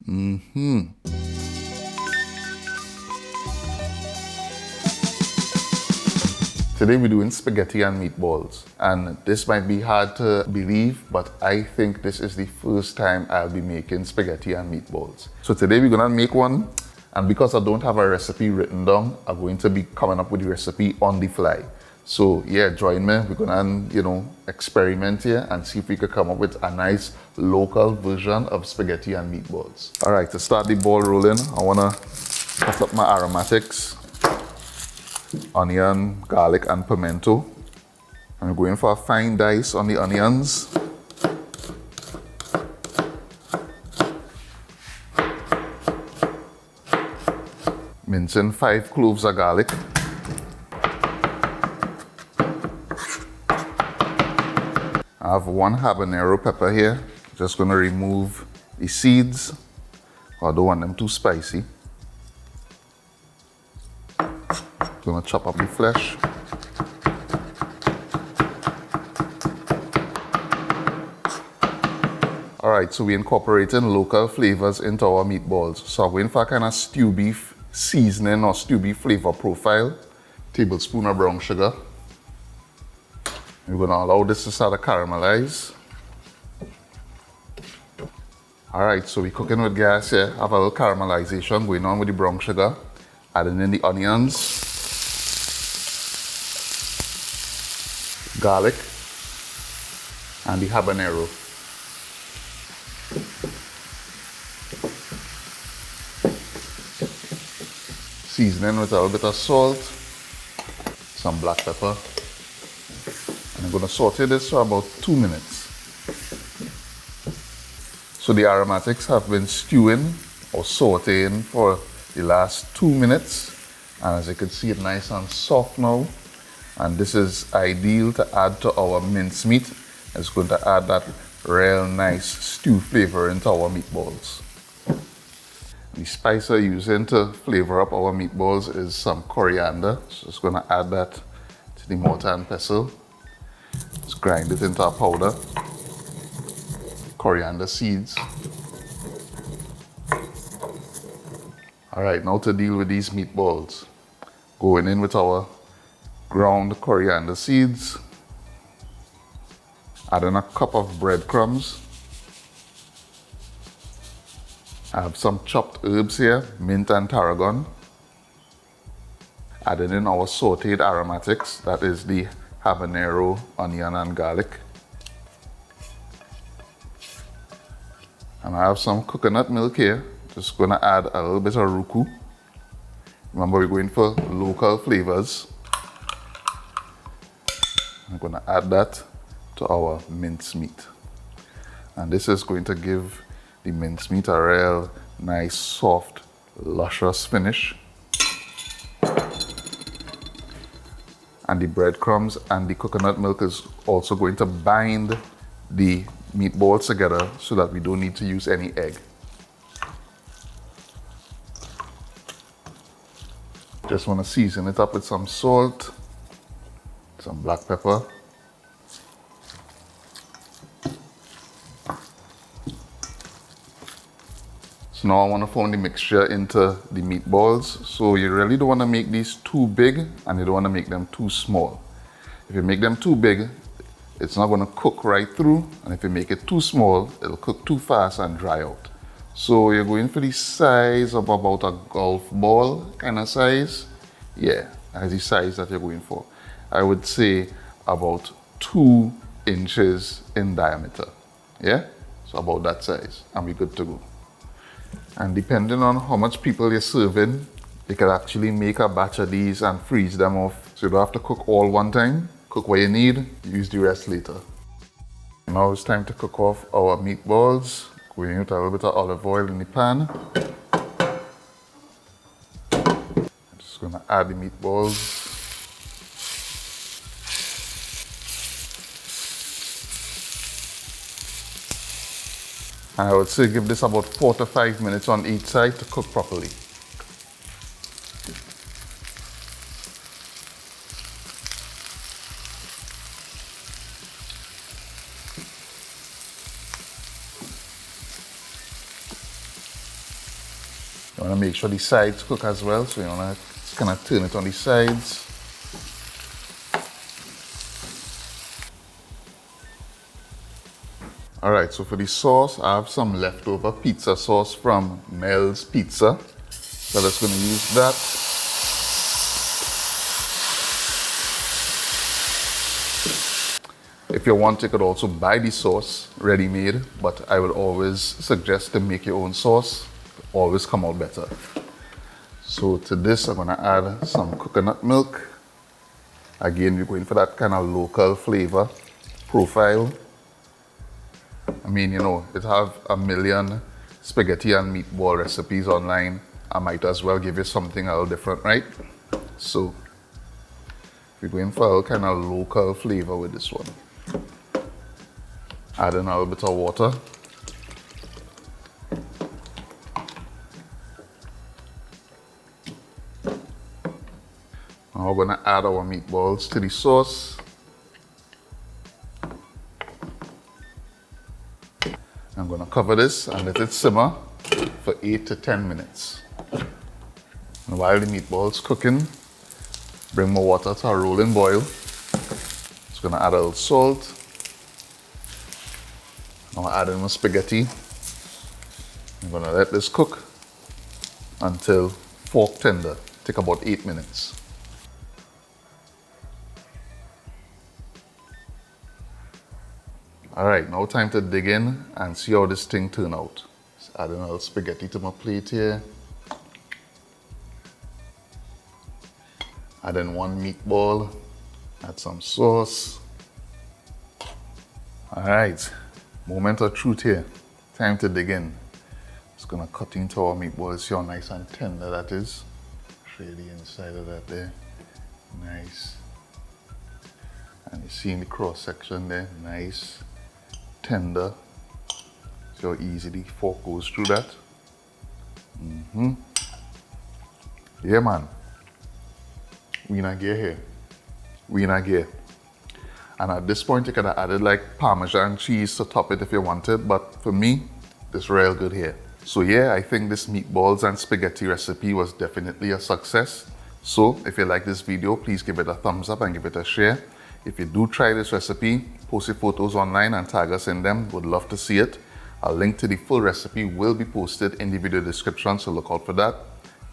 Today we're doing spaghetti and meatballs, and this might be hard to believe, but I think this is the first time I'll be making spaghetti and meatballs. So today we're gonna make one, and because I don't have a recipe written down, I'm going to be coming up with the recipe on the fly. So yeah, join me. We're gonna, experiment here and see if we could come up with a nice local version of spaghetti and meatballs. All right, to start the ball rolling, I wanna cut up my aromatics. Onion, garlic, and pimento. I'm going for a fine dice on the onions. Mincing 5 cloves of garlic. I have 1 habanero pepper here. Just going to remove the seeds. I don't want them too spicy. Gonna chop up the flesh. All right, so we're incorporating local flavors into our meatballs. So I'm going for a kind of stew beef seasoning or stew beef flavor profile. Tablespoon of brown sugar. We're gonna allow this to start to caramelize. All right, so we're cooking with gas here. Have a little caramelization going on with the brown sugar. Adding in the onions. Garlic and the habanero. Seasoning with a little bit of salt, some black pepper, and I'm going to saute this for about 2 minutes. So the aromatics have been stewing or sauteing for the last 2 minutes, and as you can see, it's nice and soft now. And this is ideal to add to our mincemeat. It's going to add that real nice stew flavor into our meatballs. The spice we're using to flavor up our meatballs is some coriander. So just going to add that to the mortar and pestle. Just grind it into a powder. Coriander seeds. All right, now to deal with these meatballs. Going in with our ground coriander seeds, adding a cup of breadcrumbs. I have some chopped herbs here, mint and tarragon. Adding in our sauteed aromatics, that is the habanero, onion, and garlic. And I have some coconut milk here. Just gonna add a little bit of ruku. Remember, we're going for local flavors. I'm going to add that to our mincemeat. And this is going to give the mincemeat a real nice, soft, luscious finish. And the breadcrumbs and the coconut milk is also going to bind the meatballs together so that we don't need to use any egg. Just want to season it up with some salt. Some black pepper. So now I want to form the mixture into the meatballs. So you really don't want to make these too big and you don't want to make them too small. If you make them too big, it's not going to cook right through. And if you make it too small, it'll cook too fast and dry out. So you're going for the size of about a golf ball kind of size. Yeah, that's the size that you're going for. I would say about 2 inches in diameter. Yeah? So about that size, and we're good to go. And depending on how much people you're serving, you can actually make a batch of these and freeze them off. So you don't have to cook all one time. Cook what you need, use the rest later. Now it's time to cook off our meatballs. Going with a little bit of olive oil in the pan. I'm just gonna add the meatballs. And I would say give this about 4 to 5 minutes on each side to cook properly. You want to make sure the sides cook as well, so you want to kind of turn it on the sides. Alright, so for the sauce, I have some leftover pizza sauce from Mel's Pizza. So I'm just going to use that. If you want, you could also buy the sauce ready-made, but I would always suggest to make your own sauce. It always come out better. So to this, I'm going to add some coconut milk. Again, we're going for that kind of local flavor profile. I mean, you know, it have a million spaghetti and meatball recipes online. I might as well give you something a little different, right? So we're going for a kind of local flavor with this one. Add in a little bit of water. Now we're going to add our meatballs to the sauce. I'm going to cover this and let it simmer for 8 to 10 minutes. And while the meatballs cooking, bring my water to a rolling boil. Just going to add a little salt. Now add in my spaghetti. I'm going to let this cook until fork tender. Take about 8 minutes. Alright, now time to dig in and see how this thing turn out. Just add in a little spaghetti to my plate here. Add in one meatball. Add some sauce. Alright, moment of truth here. Time to dig in. Just gonna cut into our meatballs. See how nice and tender that is. Tray the inside of that there. Nice. And you see in the cross section there, nice. Tender. See how easy the fork goes through that. Yeah, man. We not gear here. We not gear. And at this point, you could have added like Parmesan cheese to top it if you wanted, but for me, it's real good here. So yeah, I think this meatballs and spaghetti recipe was definitely a success. So if you like this video, please give it a thumbs up and give it a share. If you do try this recipe, post your photos online and tag us in them. Would love to see it. A link to the full recipe will be posted in the video description, so look out for that.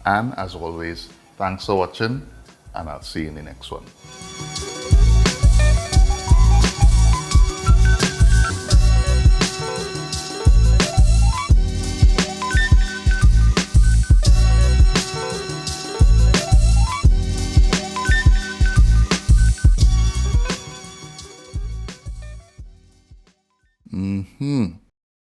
And as always, thanks for watching, and I'll see you in the next one. Mm-hmm.